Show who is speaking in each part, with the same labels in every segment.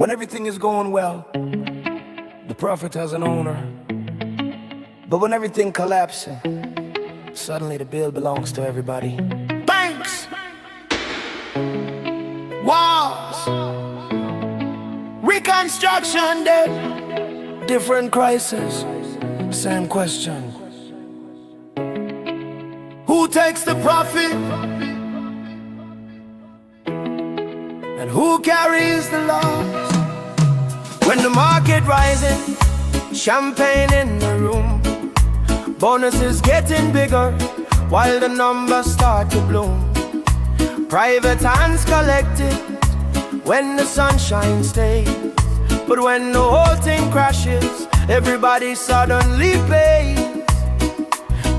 Speaker 1: When everything is going well, the prophet has an owner. But when everything collapses, suddenly the bill belongs to everybody. Banks, walls, reconstruction debt, different crises, same question. Who takes the profit? And who carries the loss? When the market rising, champagne in the room, bonuses getting bigger while the numbers start to bloom. Private hands collected when the sunshine stays, but when the whole thing crashes, everybody suddenly pays.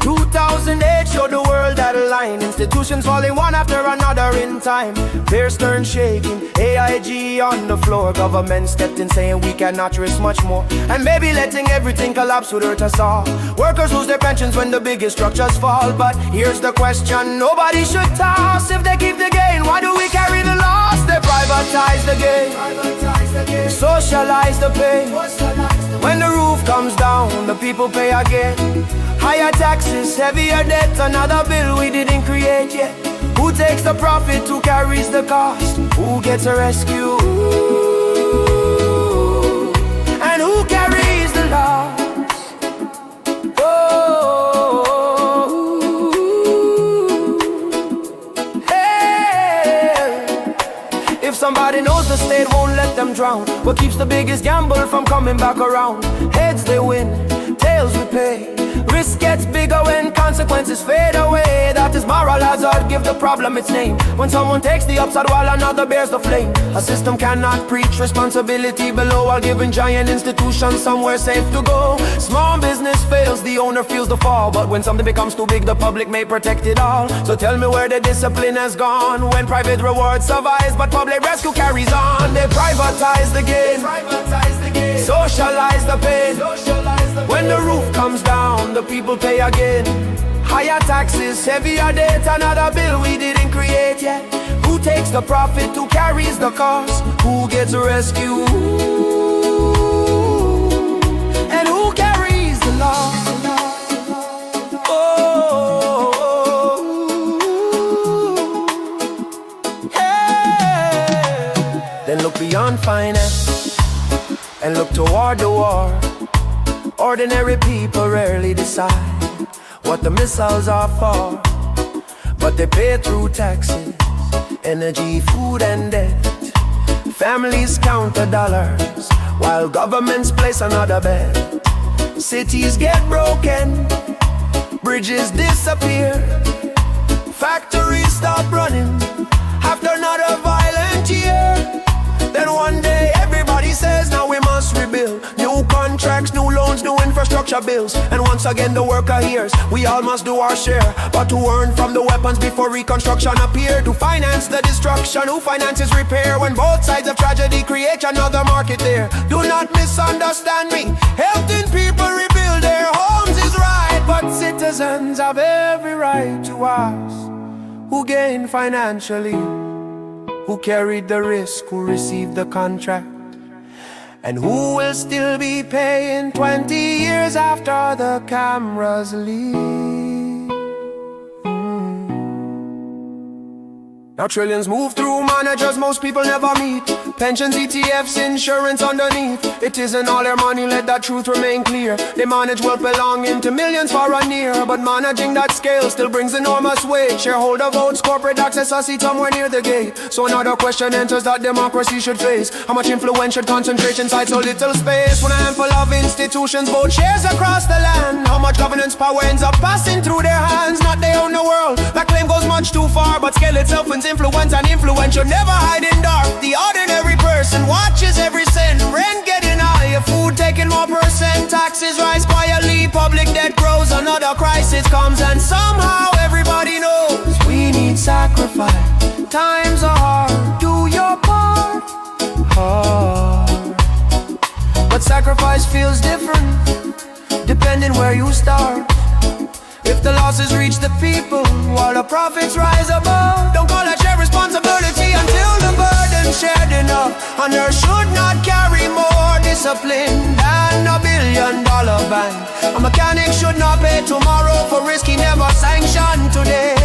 Speaker 1: 2008 showed the world that line, institutions falling one after another in time. Bear Stearn shaking, AIG on the floor, government stepped in saying we cannot risk much more, and maybe letting everything collapse would hurt us all. Workers lose their pensions when the biggest structures fall. But here's the question nobody should toss: if they keep the gain, why do we carry the loss? They privatize the gain, socialize the pain. When the roof comes down, the people pay again. Higher taxes, heavier debt, another bill we didn't create yet. Who takes the profit? Who carries the cost? Who gets a rescue? And who carries the loss? Oh, hey. If somebody knows the state won't let them drown, what keeps the biggest gamble from coming back around? Heads they win, tails we pay. Risk gets bigger when consequences fade away. That is moral hazard, give the problem its name. When someone takes the upside while another bears the flame. A system cannot preach responsibility below, while giving giant institutions somewhere safe to go. Small business fails, the owner feels the fall, but when something becomes too big, the public may protect it all. So tell me where the discipline has gone, when private reward survives but public rescue carries on. They privatize the gain, socialize the pain. When the roof comes down, the people pay again. Higher taxes, heavier debt, another bill we didn't create yet. Who takes the profit? Who carries the cost? Who gets rescued? And who carries the loss? Oh, hey. Then look beyond finance and look toward the war. Ordinary people rarely decide what the missiles are for, but they pay through taxes, energy, food and debt. Families count the dollars while governments place another bet. Cities get broken, bridges disappear, factories stop running after another violent year. Then one day everybody says now we must rebuild. New contracts, new loans, new infrastructure bills. And once again the worker hears we all must do our share. But to earn from the weapons before reconstruction appear, to finance the destruction, who finances repair? When both sides of tragedy create another market there. Do not misunderstand me, helping people rebuild their homes is right, but citizens have every right to ask who gained financially, who carried the risk, who received the contract, and who will still be paying 20 years after the cameras leave. Now trillions move through managers most people never meet. Pensions, ETFs, insurance underneath. It isn't all their money, let that truth remain clear. They manage wealth belonging to millions far and near, but managing that scale still brings enormous weight. Shareholder votes, corporate access, a seat somewhere near the gate. So another question enters that democracy should face: how much influence should concentrate inside so little space? When a handful of institutions vote shares across the land, how much governance power ends up passing through their hands? Not they own the world, that claim goes much too far, but scale itself wins influence, and influence should never hide in dark. The ordinary person watches every cent, rent getting higher, food taking more percent, taxes rise quietly, public debt grows, another crisis comes, and somehow everybody knows we need sacrifice. Times are hard, do your part. Hard, but sacrifice feels different depending where you start. If the losses reach the people while the profits rise above, don't call that share responsibility until the burden shared enough, and earth should not carry more discipline than $1 billion ban. A mechanic should not pay tomorrow for risk he never sanctioned today.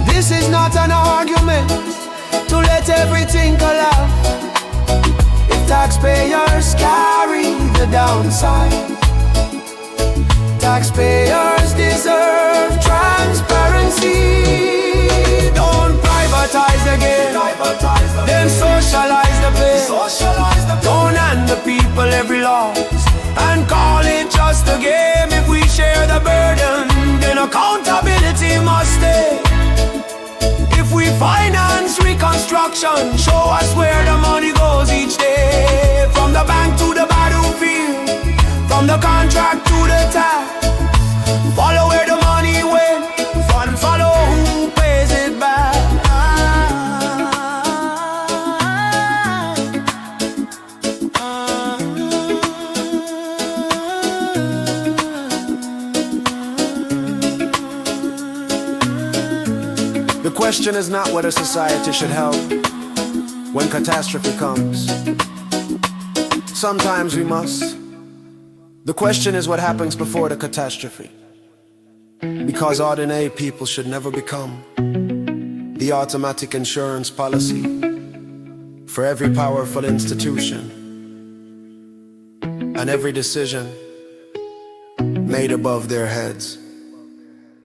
Speaker 1: This is not an argument to let everything collapse. If taxpayers carry the downside, taxpayers deserve transparency. Don't privatize again, then socialize the pain. Don't hand the people every loss and call it just a game. If we share the burden, then accountability must stay. If we finance reconstruction, show us where the money goes each day. From the bank to the battlefield, from the contract to the tax. Follow where the money went, and follow who pays it back. The question is not whether society should help when catastrophe comes. Sometimes we must. The question is what happens before the catastrophe. Because ordinary people should never become the automatic insurance policy for every powerful institution and every decision made above their heads.